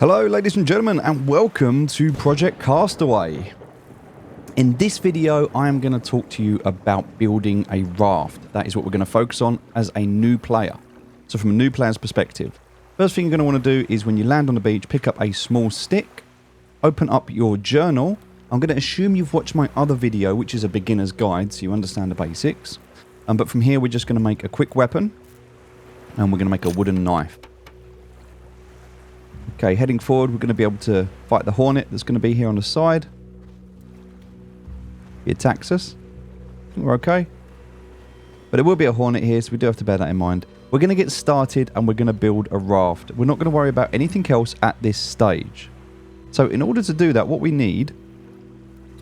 Hello ladies and gentlemen, and welcome to Project Castaway. In this video I am going to talk to you about building a raft. That is what we're going to focus on as a new player. So from a new player's perspective, first thing you're going to want to do is when you land on the beach, pick up a small stick, open up your journal. I'm going to assume you've watched my other video, which is a beginner's guide, so you understand the basics. But from here we're just going to make a quick weapon, and we're going to make a wooden knife. Okay, heading forward, we're going to be able to fight the hornet that's going to be here on the side. He attacks us. I think we're okay. But it will be a hornet here, so we do have to bear that in mind. We're going to get started and we're going to build a raft. We're not going to worry about anything else at this stage. So in order to do that, what we need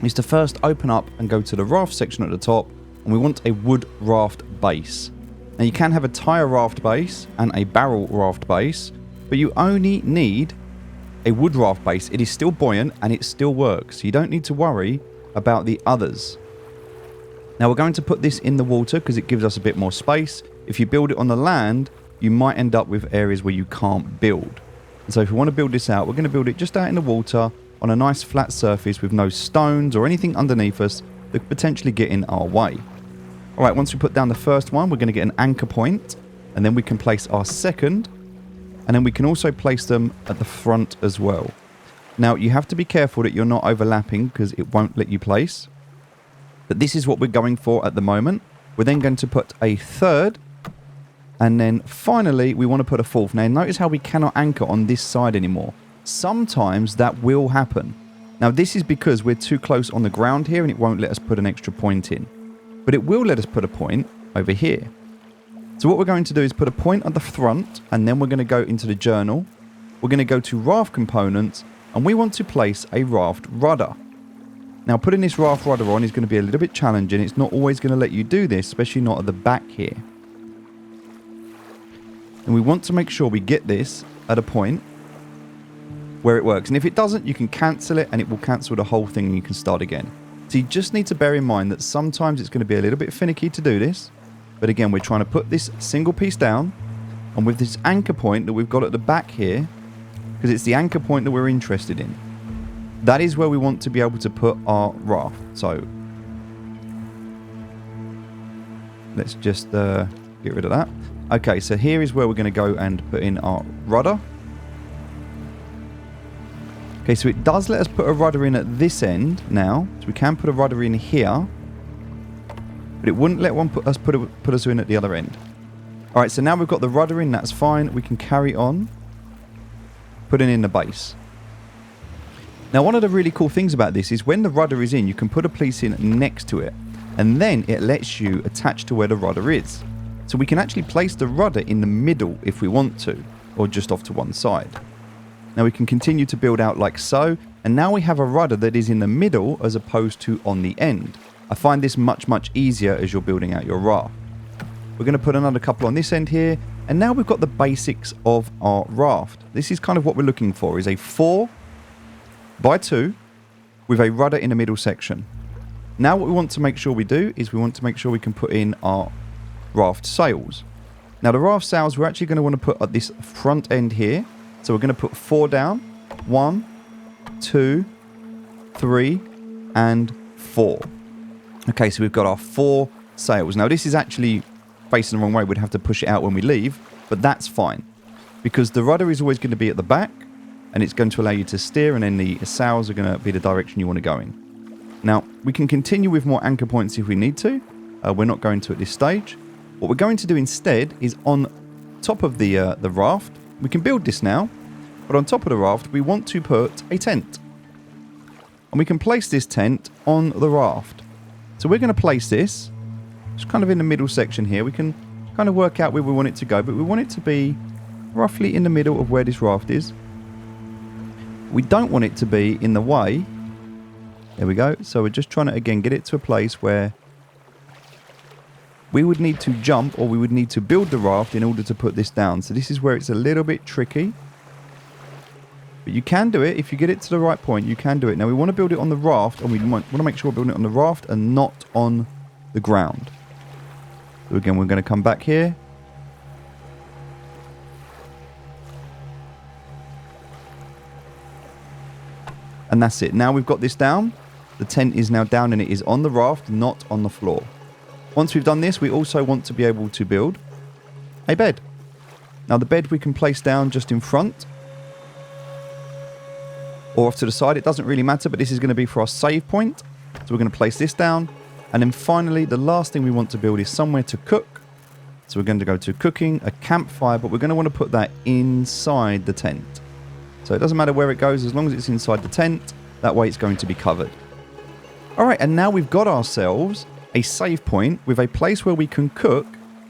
is to first open up and go to the raft section at the top, and we want a wood raft base. Now you can have a tire raft base and a barrel raft base, but you only need a wood raft base. It is still buoyant and it still works. So you don't need to worry about the others. Now we're going to put this in the water because it gives us a bit more space. If you build it on the land, you might end up with areas where you can't build. And so if we want to build this out, we're going to build it just out in the water on a nice flat surface with no stones or anything underneath us that could potentially get in our way. Alright, once we put down the first one, we're going to get an anchor point, and then we can place our second. And then we can also place them at the front as well. Now, you have to be careful that you're not overlapping because it won't let you place. But this is what we're going for at the moment. We're then going to put a third. And then finally, we want to put a fourth. Now, notice how we cannot anchor on this side anymore. Sometimes that will happen. Now, this is because we're too close on the ground here and it won't let us put an extra point in. But it will let us put a point over here. So what we're going to do is put a point at the front, and then we're going to go into the journal. We're going to go to raft components, and we want to place a raft rudder. Now putting this raft rudder on is going to be a little bit challenging. It's not always going to let you do this, especially not at the back here. And we want to make sure we get this at a point where it works. And if it doesn't, you can cancel it and it will cancel the whole thing and you can start again. So you just need to bear in mind that sometimes it's going to be a little bit finicky to do this. But again, we're trying to put this single piece down, and with this anchor point that we've got at the back here, because it's the anchor point that we're interested in, that is where we want to be able to put our raft. So let's just get rid of that. Okay, so here is where we're going to go and put in our rudder. Okay, so it does let us put a rudder in at this end now, so we can put a rudder in here. But it wouldn't let one put us in at the other end. Alright, so now we've got the rudder in, that's fine. We can carry on putting in the base. Now, one of the really cool things about this is when the rudder is in, you can put a piece in next to it. And then it lets you attach to where the rudder is. So we can actually place the rudder in the middle if we want to, or just off to one side. Now we can continue to build out like so. And now we have a rudder that is in the middle as opposed to on the end. I find this much easier as you're building out your raft. We're going to put another couple on this end here. And now we've got the basics of our raft. This is kind of what we're looking for, is a 4x2 with a rudder in the middle section. Now what we want to make sure we do is we want to make sure we can put in our raft sails. Now the raft sails we're actually going to want to put at this front end here. So we're going to put 4 down. 1, 2, 3, and 4. Okay, so we've got our 4 sails. Now, this is actually facing the wrong way. We'd have to push it out when we leave, but that's fine. Because the rudder is always going to be at the back, and it's going to allow you to steer, and then the sails are going to be the direction you want to go in. Now, we can continue with more anchor points if we need to. We're not going to at this stage. What we're going to do instead is on top of the raft, we can build this now, but on top of the raft, we want to put a tent. And we can place this tent on the raft. So we're going to place this, it's kind of in the middle section here. We can kind of work out where we want it to go, but we want it to be roughly in the middle of where this raft is. We don't want it to be in the way. There we go. So we're just trying to, again, get it to a place where we would need to jump, or we would need to build the raft in order to put this down. So this is where it's a little bit tricky. But you can do it. If you get it to the right point, you can do it. Now, we want to build it on the raft, and we want to make sure we're building it on the raft and not on the ground. So again, we're going to come back here. And that's it. Now we've got this down. The tent is now down and it is on the raft, not on the floor. Once we've done this, we also want to be able to build a bed. Now the bed we can place down just in front or off to the side. It doesn't really matter, but this is going to be for our save point. So we're going to place this down. And then finally, the last thing we want to build is somewhere to cook. So we're going to go to cooking, a campfire, but we're going to want to put that inside the tent. So it doesn't matter where it goes, as long as it's inside the tent, that way it's going to be covered. All right, and now we've got ourselves a save point with a place where we can cook.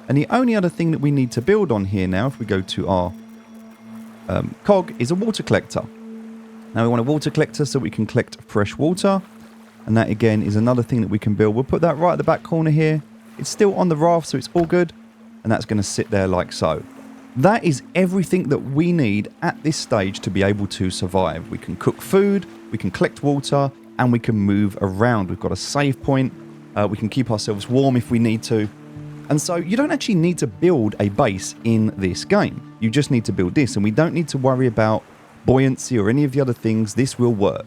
And the only other thing that we need to build on here now, if we go to our cog, is a water collector. Now we want a water collector so we can collect fresh water. And that again is another thing that we can build. We'll put that right at the back corner here. It's still on the raft, so it's all good. And that's going to sit there like so. That is everything that we need at this stage to be able to survive. We can cook food, we can collect water, and we can move around. We've got a save point. We can keep ourselves warm if we need to. And so you don't actually need to build a base in this game. You just need to build this, and we don't need to worry about buoyancy or any of the other things. This will work.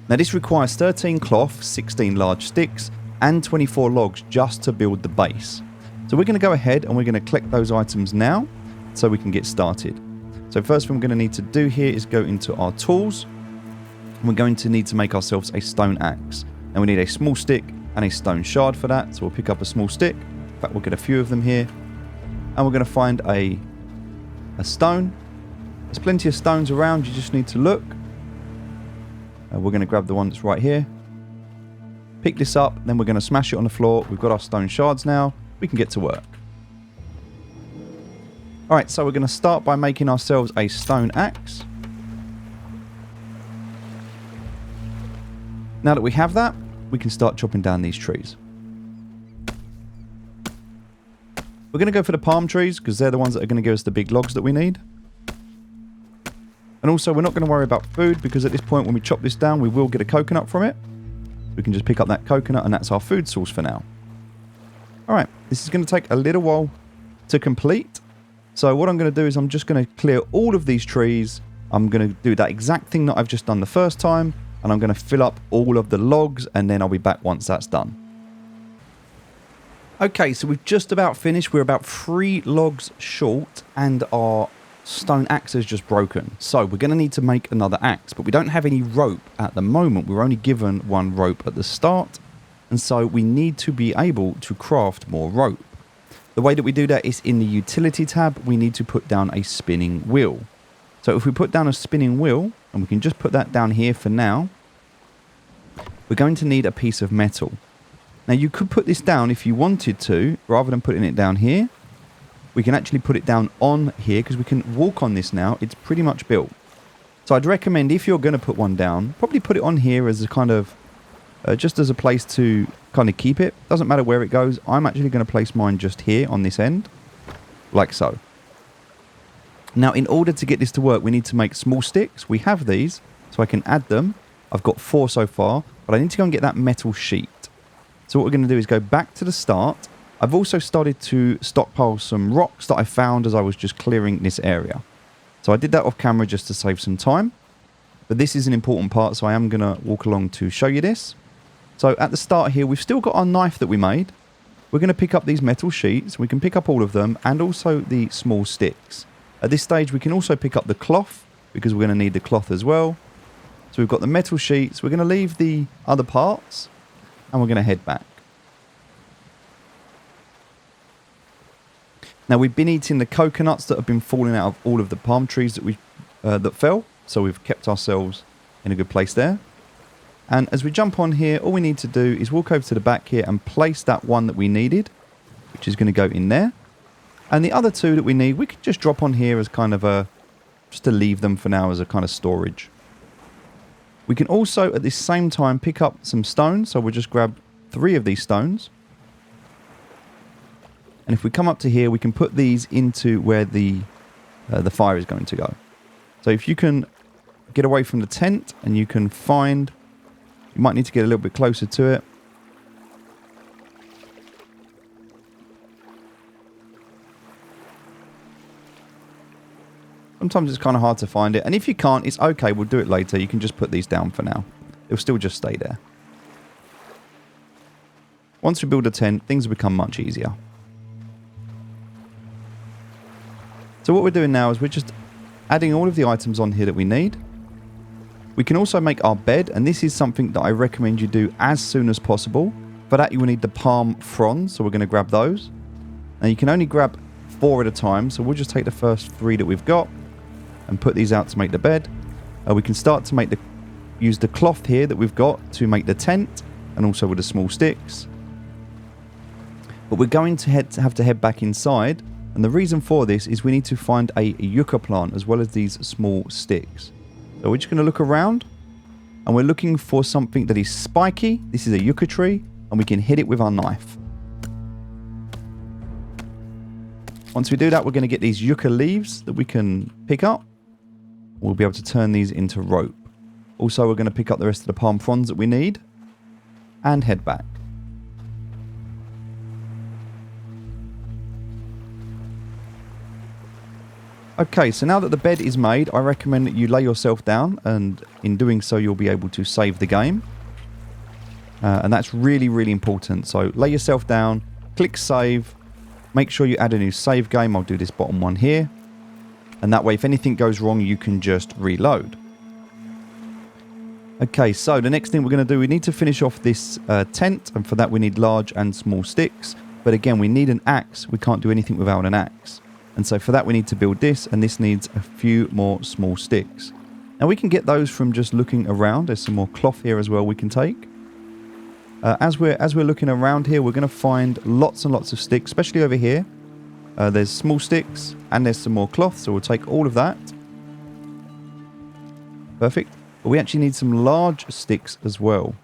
Now this requires 13 cloth, 16 large sticks, and 24 logs just to build the base. So we're going to go ahead and we're going to collect those items now so we can get started. So first thing we're going to need to do here is go into our tools. We're going to need to make ourselves a stone axe. And we need a small stick and a stone shard for that. So we'll pick up a small stick. In fact, we'll get a few of them here. And we're going to find a stone. There's plenty of stones around. You just need to look. We're going to grab the one that's right here. Pick this up. Then we're going to smash it on the floor. We've got our stone shards now. We can get to work. Alright, so we're going to start by making ourselves a stone axe. Now that we have that, we can start chopping down these trees. We're going to go for the palm trees because they're the ones that are going to give us the big logs that we need. And also, we're not going to worry about food because at this point when we chop this down, we will get a coconut from it. We can just pick up that coconut and that's our food source for now. Alright, this is going to take a little while to complete. So what I'm going to do is I'm just going to clear all of these trees. I'm going to do that exact thing that I've just done the first time. And I'm going to fill up all of the logs and then I'll be back once that's done. Okay, so we've just about finished. We're about 3 logs short and our stone axe is just broken. So we're going to need to make another axe. But we don't have any rope at the moment. We're only given 1 rope at the start. And so we need to be able to craft more rope. The way that we do that is in the utility tab, we need to put down a spinning wheel. So if we put down a spinning wheel, and we can just put that down here for now, we're going to need a piece of metal. Now you could put this down if you wanted to, rather than putting it down here. We can actually put it down on here because we can walk on this now. It's pretty much built. So I'd recommend if you're going to put one down, probably put it on here as a kind of just as a place to kind of keep it. Doesn't matter where it goes. I'm actually going to place mine just here on this end, like so. Now, in order to get this to work, we need to make small sticks. We have these, so I can add them. I've got 4 so far, but I need to go and get that metal sheet. So what we're going to do is go back to the start. I've also started to stockpile some rocks that I found as I was just clearing this area. So I did that off camera just to save some time. But this is an important part, so I am going to walk along to show you this. So at the start here, we've still got our knife that we made. We're going to pick up these metal sheets. We can pick up all of them and also the small sticks. At this stage, we can also pick up the cloth because we're going to need the cloth as well. So we've got the metal sheets. We're going to leave the other parts and we're going to head back. Now we've been eating the coconuts that have been falling out of all of the palm trees that fell. So we've kept ourselves in a good place there. And as we jump on here, all we need to do is walk over to the back here and place that one that we needed, which is going to go in there. And the other 2 that we need, we could just drop on here as kind of just to leave them for now as a kind of storage. We can also, at the same time, pick up some stones. So we'll just grab 3 of these stones. And if we come up to here, we can put these into where the fire is going to go. So if you can get away from the tent and you can find... You might need to get a little bit closer to it. Sometimes it's kind of hard to find it. And if you can't, it's okay. We'll do it later. You can just put these down for now. It'll still just stay there. Once we build a tent, things will become much easier. So what we're doing now is we're just adding all of the items on here that we need. We can also make our bed, and this is something that I recommend you do as soon as possible. For that, you will need the palm fronds, so we're going to grab those. Now, you can only grab 4 at a time, so we'll just take the first 3 that we've got and put these out to make the bed. We can start to use the cloth here that we've got to make the tent, and also with the small sticks. But we're going to have to head back inside, and the reason for this is we need to find a yucca plant as well as these small sticks. So we're just going to look around, and we're looking for something that is spiky. This is a yucca tree, and we can hit it with our knife. Once we do that, we're going to get these yucca leaves that we can pick up. We'll be able to turn these into rope. Also, we're going to pick up the rest of the palm fronds that we need and head back. Okay, so now that the bed is made, I recommend that you lay yourself down, and in doing so, you'll be able to save the game. And that's really, really important. So lay yourself down, click save, make sure you add a new save game. I'll do this bottom one here. And that way, if anything goes wrong, you can just reload. Okay, so the next thing we're going to do, we need to finish off this tent. And for that, we need large and small sticks. But again, we need an axe. We can't do anything without an axe. And so for that, we need to build this, and this needs a few more small sticks. Now we can get those from just looking around. There's some more cloth here as well we can take. As we're looking around here, we're going to find lots and lots of sticks, especially over here. There's small sticks, and there's some more cloth, so we'll take all of that. Perfect. But we actually need some large sticks as well.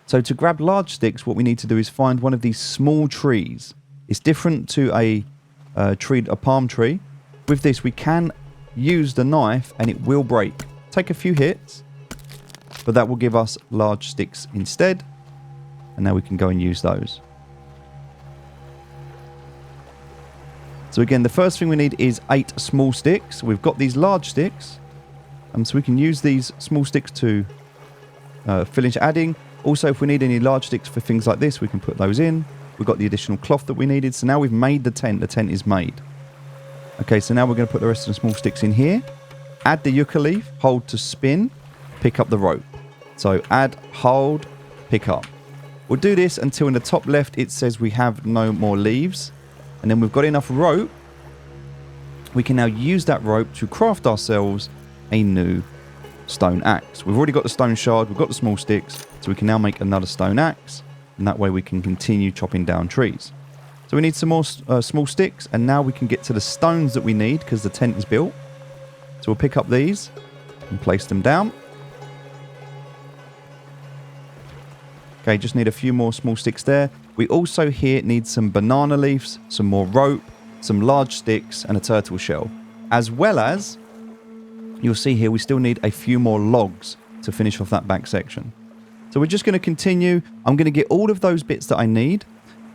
So to grab large sticks, what we need to do is find one of these small trees. It's different to a palm tree. With this, we can use the knife and it will break. Take a few hits, but that will give us large sticks instead. And now we can go and use those. So again, the first thing we need is 8 small sticks. We've got these large sticks, so we can use these small sticks to finish adding. Also, if we need any large sticks for things like this, we can put those in. We've got the additional cloth that we needed. So now we've made the tent. The tent is made. Okay, so now we're going to put the rest of the small sticks in here. Add the yucca leaf, hold to spin, pick up the rope. So add, hold, pick up. We'll do this until in the top left it says we have no more leaves. And then we've got enough rope. We can now use that rope to craft ourselves a new stone axe. We've already got the stone shard, we've got the small sticks, so we can now make another stone axe. And that way we can continue chopping down trees. So we need some more small sticks, and now we can get to the stones that we need because the tent is built. So we'll pick up these and place them down. Okay, just need a few more small sticks there. We also here need some banana leaves, some more rope, some large sticks, and a turtle shell. As well as, you'll see here, we still need a few more logs to finish off that back section. So we're just going to continue. I'm going to get all of those bits that I need.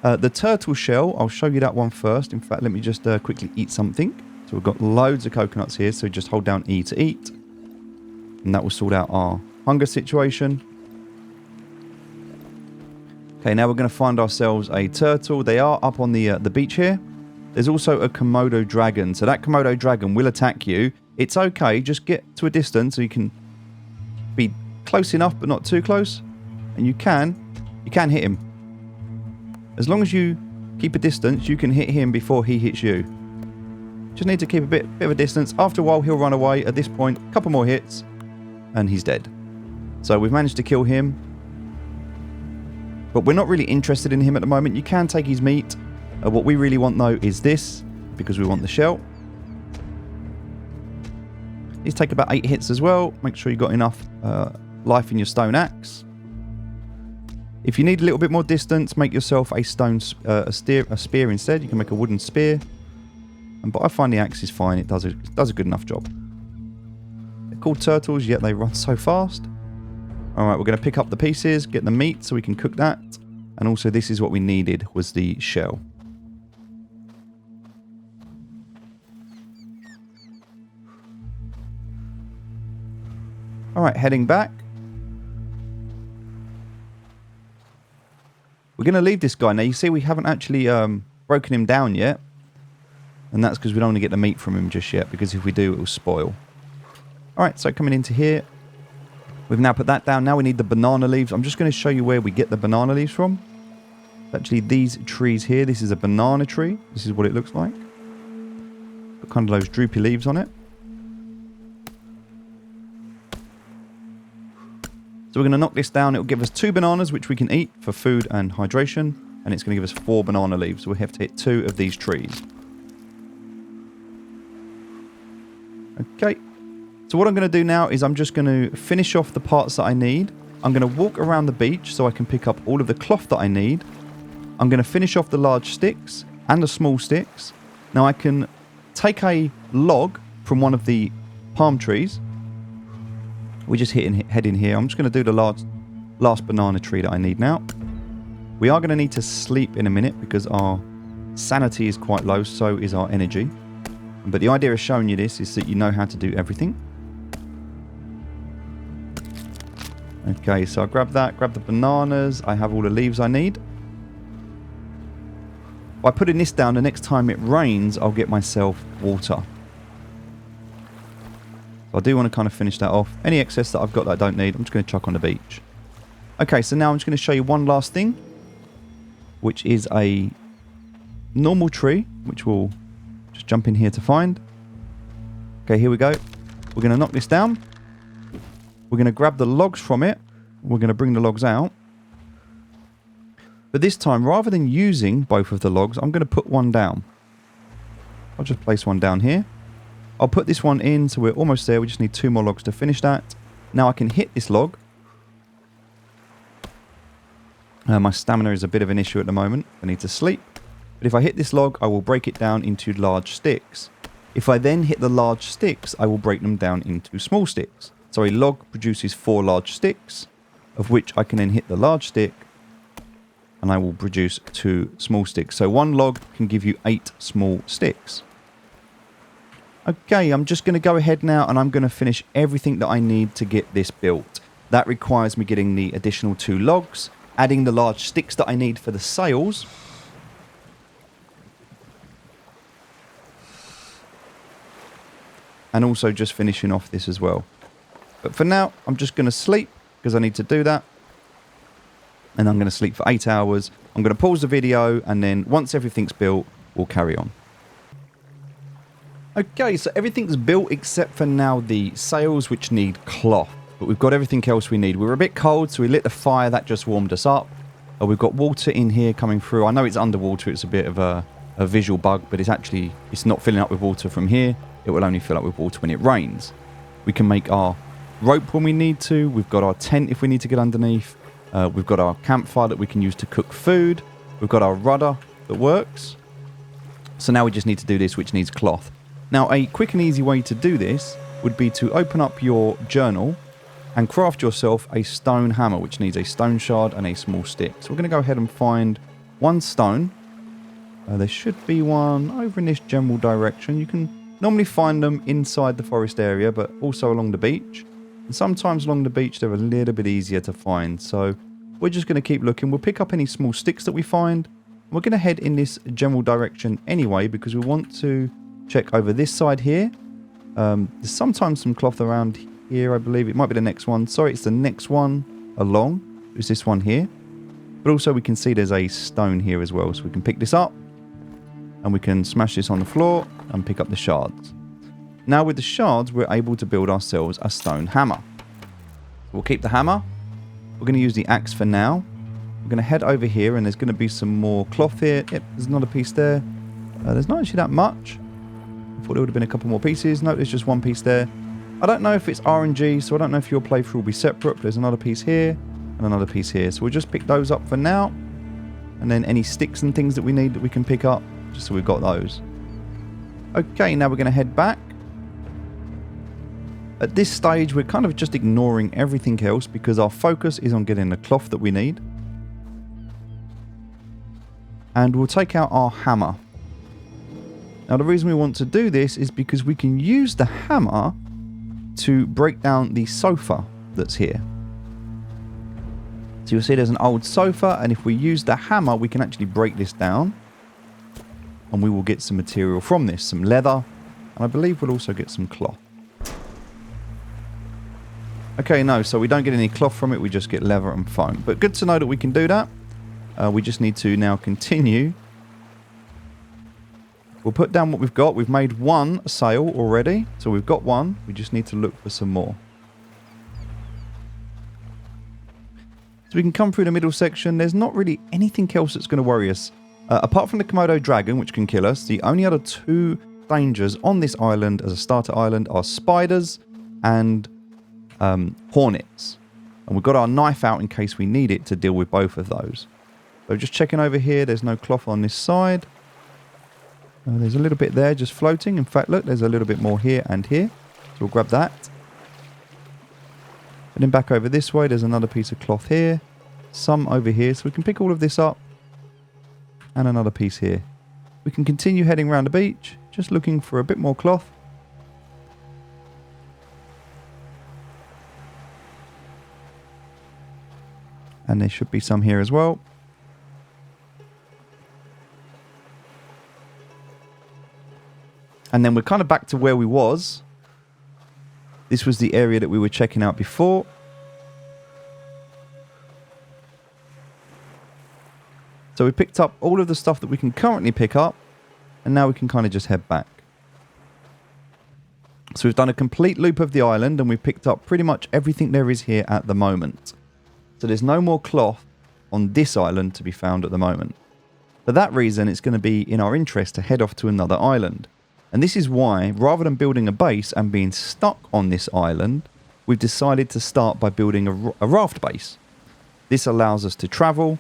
The turtle shell, I'll show you that one first. In fact, let me just quickly eat something. So we've got loads of coconuts here, so just hold down E to eat. And that will sort out our hunger situation. Okay, now we're going to find ourselves a turtle. They are up on the beach here. There's also a Komodo dragon. So that Komodo dragon will attack you. It's okay, just get to a distance so you can be close enough but not too close. And you can hit him. As long as you keep a distance, you can hit him before he hits you. Just need to keep a bit of a distance. After a while, he'll run away. At this point, a couple more hits, and he's dead. So we've managed to kill him. But we're not really interested in him at the moment. You can take his meat. What we really want, though, is this, because we want the shell. These take about 8 hits as well. Make sure you've got enough life in your stone axe. If you need a little bit more distance, make yourself a spear instead. You can make a wooden spear. But I find the axe is fine. It does a good enough job. They're called turtles, yet they run so fast. Alright, we're going to pick up the pieces, get the meat so we can cook that. And also this is what we needed, was the shell. Alright, heading back. We're going to leave this guy. Now, you see we haven't actually broken him down yet. And that's because we don't want to get the meat from him just yet, because if we do, it will spoil. Alright, so coming into here, we've now put that down. Now we need the banana leaves. I'm just going to show you where we get the banana leaves from. Actually, these trees here, this is a banana tree. This is what it looks like. Got kind of those droopy leaves on it. So we're going to knock this down. It will give us 2 bananas, which we can eat for food and hydration. And it's going to give us 4 banana leaves. So we have to hit 2 of these trees. Okay. So what I'm going to do now is I'm just going to finish off the parts that I need. I'm going to walk around the beach so I can pick up all of the cloth that I need. I'm going to finish off the large sticks and the small sticks. Now I can take a log from one of the palm trees. We just head in here. I'm just going to do the last banana tree that I need now. We are going to need to sleep in a minute because our sanity is quite low, so is our energy. But the idea of showing you this is that you know how to do everything. Okay, so I grab that, grab the bananas. I have all the leaves I need. By putting this down, the next time it rains, I'll get myself water. So I do want to kind of finish that off. Any excess that I've got that I don't need, I'm just going to chuck on the beach. Okay, so now I'm just going to show you one last thing, which is a normal tree, which we'll just jump in here to find. Okay, here we go. We're going to knock this down. We're going to grab the logs from it. We're going to bring the logs out. But this time, rather than using both of the logs, I'm going to put one down. I'll just place one down here. I'll put this one in, so we're almost there. We just need 2 more logs to finish that. Now I can hit this log. My stamina is a bit of an issue at the moment. I need to sleep. But if I hit this log, I will break it down into large sticks. If I then hit the large sticks, I will break them down into small sticks. So a log produces 4 large sticks, of which I can then hit the large stick, and I will produce 2 small sticks. So 1 log can give you 8 small sticks. Okay, I'm just going to go ahead now, and I'm going to finish everything that I need to get this built. That requires me getting the additional 2 logs, adding the large sticks that I need for the sails, and also just finishing off this as well. But for now, I'm just going to sleep because I need to do that. And I'm going to sleep for 8 hours. I'm going to pause the video, and then once everything's built, we'll carry on. Okay, so everything's built except for now the sails, which need cloth. But we've got everything else we need. We were a bit cold, so we lit the fire. That just warmed us up. We've got water in here coming through. I know it's underwater. It's a bit of a visual bug, but it's not filling up with water from here. It will only fill up with water when it rains. We can make our rope when we need to. We've got our tent if we need to get underneath. We've got our campfire that we can use to cook food. We've got our rudder that works. So now we just need to do this, which needs cloth. Now, a quick and easy way to do this would be to open up your journal and craft yourself a stone hammer, which needs a stone shard and a small stick. So we're going to go ahead and find 1 stone. There should be one over in this general direction. You can normally find them inside the forest area, but also along the beach. And sometimes along the beach, they're a little bit easier to find. So we're just going to keep looking. We'll pick up any small sticks that we find. We're going to head in this general direction anyway, because we want to check over this side here. There's sometimes some cloth around here, I believe. It might be the next one. Sorry, it's the next one along. It's this one here. But also we can see there's a stone here as well. So we can pick this up and we can smash this on the floor and pick up the shards. Now with the shards, we're able to build ourselves a stone hammer. We'll keep the hammer. We're going to use the axe for now. We're going to head over here, and there's going to be some more cloth here. Yep, there's another piece there. There's not actually that much. I thought there would have been a couple more pieces. No, there's just 1 piece there. I don't know if it's RNG, so I don't know if your playthrough will be separate. But there's another piece here and another piece here. So we'll just pick those up for now. And then any sticks and things that we need that we can pick up, just so we've got those. Okay, now we're going to head back. At this stage, we're kind of just ignoring everything else because our focus is on getting the cloth that we need. And we'll take out our hammer. Now, the reason we want to do this is because we can use the hammer to break down the sofa that's here. So you'll see there's an old sofa, and if we use the hammer, we can actually break this down. And we will get some material from this, some leather, and I believe we'll also get some cloth. Okay, no, so we don't get any cloth from it, we just get leather and foam. But good to know that we can do that. We just need to now continue. We'll put down what we've got. We've made one sail already, so we've got one. We just need to look for some more. So we can come through the middle section. There's not really anything else that's going to worry us. Apart from the Komodo dragon, which can kill us, the only other two dangers on this island as a starter island are spiders and hornets. And we've got our knife out in case we need it to deal with both of those. So just checking over here, there's no cloth on this side. There's a little bit there just floating. In fact, look, there's a little bit more here and here. So we'll grab that. And then back over this way, there's another piece of cloth here. Some over here, so we can pick all of this up. And another piece here. We can continue heading around the beach, just looking for a bit more cloth. And there should be some here as well. And then we're kind of back to where we was. This was the area that we were checking out before. So we picked up all of the stuff that we can currently pick up, and now we can kind of just head back. So we've done a complete loop of the island, and we've picked up pretty much everything there is here at the moment. So there's no more cloth on this island to be found at the moment. For that reason, it's going to be in our interest to head off to another island. And this is why, rather than building a base and being stuck on this island, we've decided to start by building a raft base. This allows us to travel,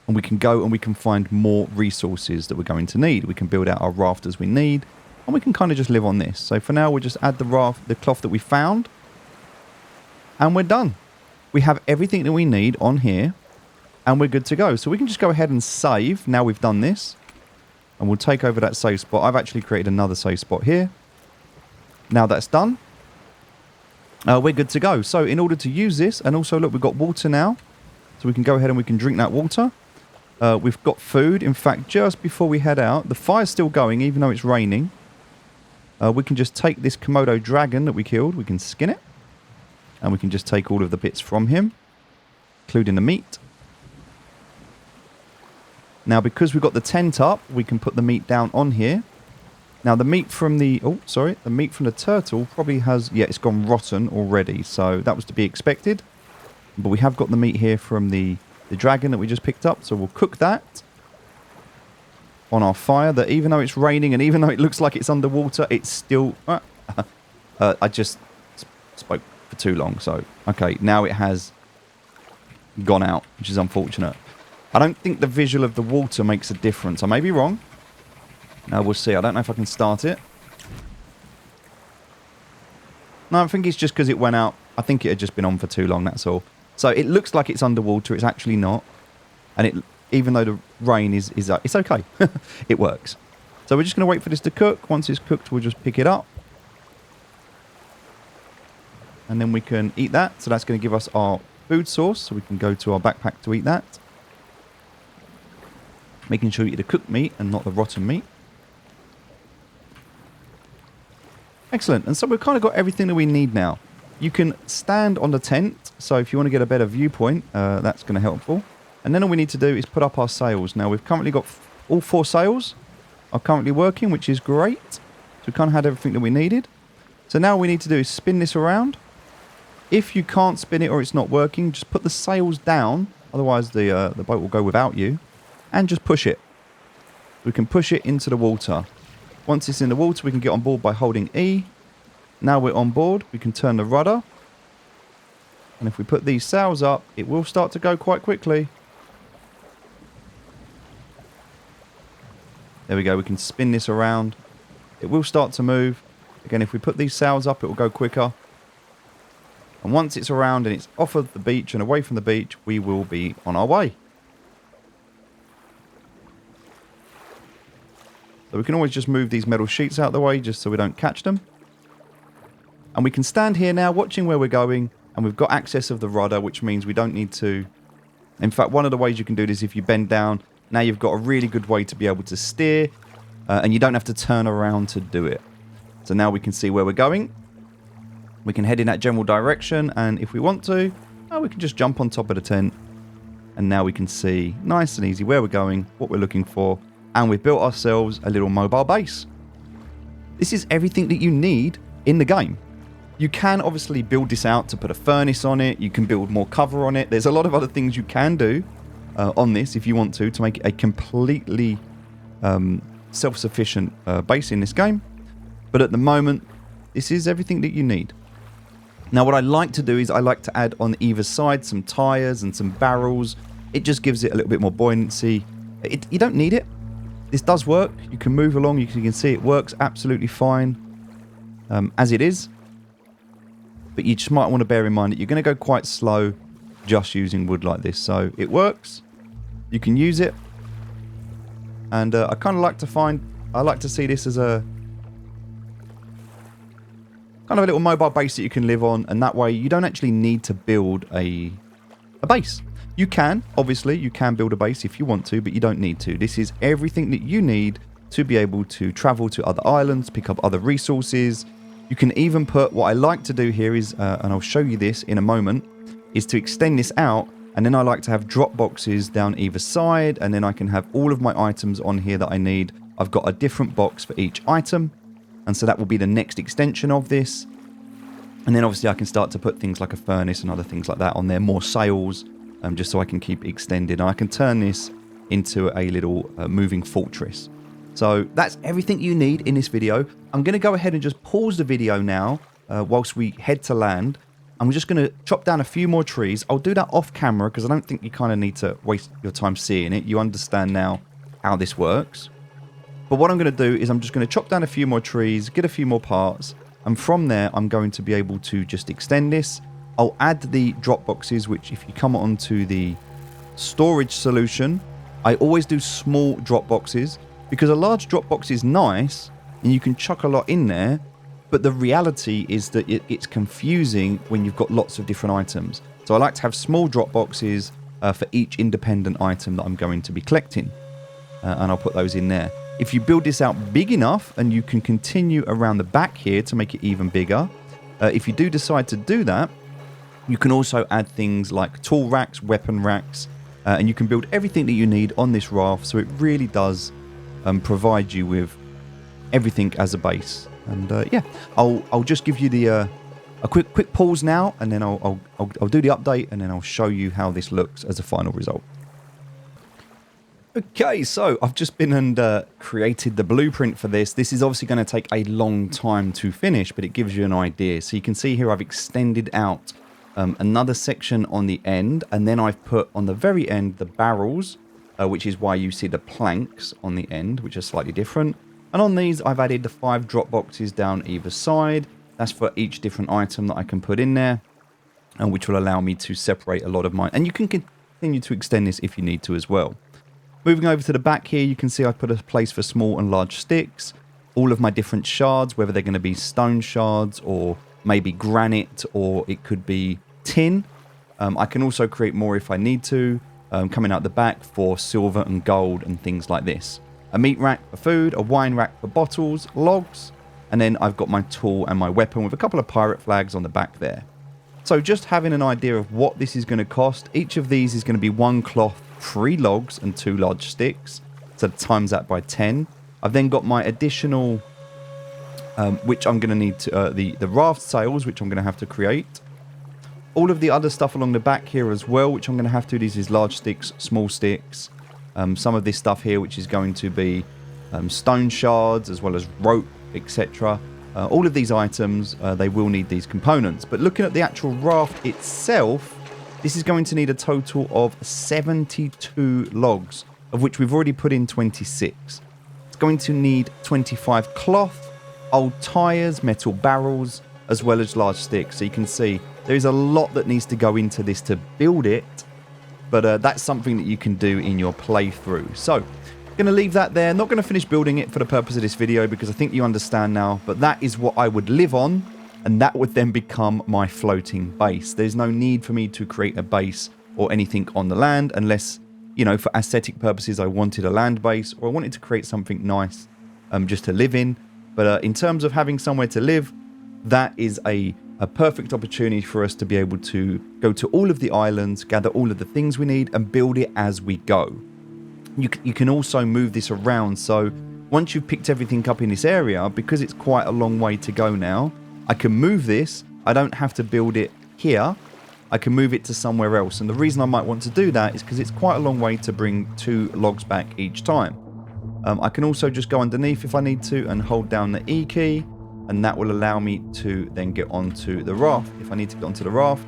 and we can go and we can find more resources that we're going to need. We can build out our raft as we need, and we can kind of just live on this. So for now, we'll just add the cloth that we found, and we're done. We have everything that we need on here, and we're good to go. So we can just go ahead and save now we've done this, and we'll take over that save spot. I've actually created another save spot here. Now that's done, we're good to go. So in order to use this, and also look, we've got water now, so we can go ahead and we can drink that water. We've got food. In fact, just before we head out, the fire's still going even though it's raining. We can just take this Komodo dragon that we killed, we can skin it, and we can just take all of the bits from him, including the meat. Now, because we've got the tent up, we can put the meat down on here. Now, the meat from the... Oh, sorry. The meat from the turtle probably has... Yeah, it's gone rotten already, so that was to be expected. But we have got the meat here from the dragon that we just picked up, so we'll cook that on our fire. That even though it's raining and even though it looks like it's underwater, it's still... I just spoke for too long, so... Okay, now it has gone out, which is unfortunate. I don't think the visual of the water makes a difference. I may be wrong. No, we'll see. I don't know if I can start it. No, I think it's just because it went out. I think it had just been on for too long, that's all. So it looks like it's underwater. It's actually not. And even though the rain is it's okay. It works. So we're just going to wait for this to cook. Once it's cooked, we'll just pick it up. And then we can eat that. So that's going to give us our food source. So we can go to our backpack to eat that. Making sure you eat the cooked meat and not the rotten meat. Excellent. And so we've kind of got everything that we need now. You can stand on the tent. So if you want to get a better viewpoint, that's going to be helpful. And then all we need to do is put up our sails. Now we've currently got all 4 sails are currently working, which is great. So we kind of had everything that we needed. So now all we need to do is spin this around. If you can't spin it or it's not working, just put the sails down. Otherwise the boat will go without you. And just push it. We can push it into the water. Once it's in the water, we can get on board by holding E. Now we're on board, we can turn the rudder. And if we put these sails up, it will start to go quite quickly. There we go, we can spin this around. It will start to move. Again, if we put these sails up, it will go quicker. And once it's around and it's off of the beach and away from the beach, we will be on our way. So we can always just move these metal sheets out of the way just so we don't catch them. And we can stand here now watching where we're going and we've got access of the rudder, which means we don't need to... In fact, one of the ways you can do this, if you bend down, now you've got a really good way to be able to steer, and you don't have to turn around to do it. So now we can see where we're going. We can head in that general direction, and if we want to, we can just jump on top of the tent, and now we can see nice and easy where we're going, what we're looking for, and we've built ourselves a little mobile base. This is everything that you need in the game. You can obviously build this out to put a furnace on it. You can build more cover on it. There's a lot of other things you can do on this if you want to make it a completely self-sufficient base in this game. But at the moment, this is everything that you need. Now, what I like to do is I like to add on either side some tires and some barrels. It just gives it a little bit more buoyancy. You don't need it. This does work. You can move along. You can see it works absolutely fine as it is. But you just might want to bear in mind that you're going to go quite slow just using wood like this. So it works. You can use it. And I kind of like to I like to see this as a kind of a little mobile base that you can live on, and that way you don't actually need to build a base. You can, obviously, you can build a base if you want to, but you don't need to. This is everything that you need to be able to travel to other islands, pick up other resources. You can even put, what I like to do here is, and I'll show you this in a moment, is to extend this out, and then I like to have drop boxes down either side, and then I can have all of my items on here that I need. I've got a different box for each item. And so that will be the next extension of this. And then obviously I can start to put things like a furnace and other things like that on there. More sails, just so I can keep extended. And I can turn this into a little moving fortress. So that's everything you need in this video. I'm going to go ahead and just pause the video now whilst we head to land. I'm just going to chop down a few more trees. I'll do that off camera because I don't think you kind of need to waste your time seeing it. You understand now how this works. But what I'm going to do is I'm just going to chop down a few more trees, get a few more parts, and from there I'm going to be able to just extend this. I'll add the drop boxes, which if you come onto the storage solution, I always do small drop boxes because a large drop box is nice and you can chuck a lot in there, but the reality is that it's confusing when you've got lots of different items. So I like to have small drop boxes for each independent item that I'm going to be collecting, and I'll put those in there. If you build this out big enough, and you can continue around the back here to make it even bigger, if you do decide to do that, you can also add things like tool racks, weapon racks, and you can build everything that you need on this raft. So it really does provide you with everything as a base. And yeah, I'll just give you the a quick pause now, and then I'll do the update, and then I'll show you how this looks as a final result. Okay, so I've just been and created the blueprint for this. This is obviously going to take a long time to finish, but it gives you an idea. So you can see here I've extended out another section on the end, and then I've put on the very end the barrels, which is why you see the planks on the end, which are slightly different. And on these, I've added the 5 drop boxes down either side. That's for each different item that I can put in there, and which will allow me to separate a lot of mine. And you can continue to extend this if you need to as well. Moving over to the back here, you can see I've put a place for small and large sticks. All of my different shards, whether they're going to be stone shards or maybe granite, or it could be tin. I can also create more if I need to, coming out the back for silver and gold and things like this. A meat rack for food, a wine rack for bottles, logs, and then I've got my tool and my weapon with a couple of pirate flags on the back there. So just having an idea of what this is going to cost, each of these is going to be 1 cloth, 3 logs and 2 large sticks, so times that by 10. I've then got my additional, which I'm going to need to, the raft sails, which I'm going to have to create. All of the other stuff along the back here as well, which I'm going to have to do. This is large sticks, small sticks, some of this stuff here, which is going to be stone shards as well as rope, etc. All of these items, they will need these components. But looking at the actual raft itself, this is going to need a total of 72 logs, of which we've already put in 26. It's going to need 25 cloth, old tyres, metal barrels, as well as large sticks. So you can see there is a lot that needs to go into this to build it, but that's something that you can do in your playthrough. So I'm going to leave that there. Not going to finish building it for the purpose of this video because I think you understand now, but that is what I would live on and that would then become my floating base. There's no need for me to create a base or anything on the land unless, you know, for aesthetic purposes, I wanted a land base or I wanted to create something nice just to live in. But in terms of having somewhere to live, that is a perfect opportunity for us to be able to go to all of the islands, gather all of the things we need and build it as we go. You can also move this around. So once you've picked everything up in this area, because it's quite a long way to go now, I can move this. I don't have to build it here. I can move it to somewhere else. And the reason I might want to do that is because it's quite a long way to bring 2 logs back each time. I can also just go underneath if I need to and hold down the E key, and that will allow me to then get onto the raft. If I need to get onto the raft,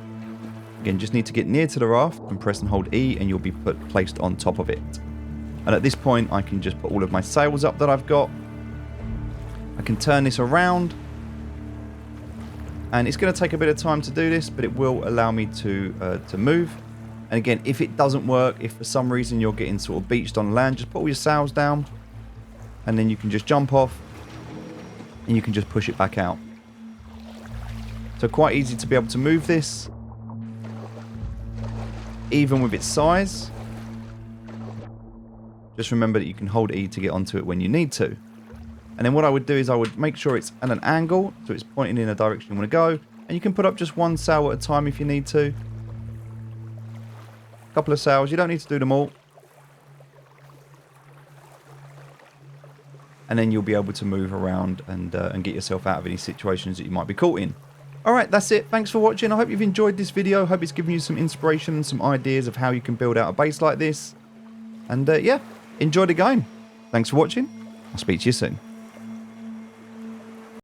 again, just need to get near to the raft and press and hold E and you'll be placed on top of it. And at this point, I can just put all of my sails up that I've got. I can turn this around. And it's going to take a bit of time to do this, but it will allow me to move. And again, if it doesn't work, if for some reason you're getting sort of beached on land, just put all your sails down. And then you can just jump off. And you can just push it back out. So quite easy to be able to move this. Even with its size. Just remember that you can hold E to get onto it when you need to. And then what I would do is I would make sure it's at an angle, so it's pointing in a direction you want to go. And you can put up just 1 sail at a time if you need to. A couple of sails, you don't need to do them all. And then you'll be able to move around and get yourself out of any situations that you might be caught in. Alright, that's it. Thanks for watching. I hope you've enjoyed this video. I hope it's given you some inspiration and some ideas of how you can build out a base like this. And yeah, enjoy the game. Thanks for watching. I'll speak to you soon.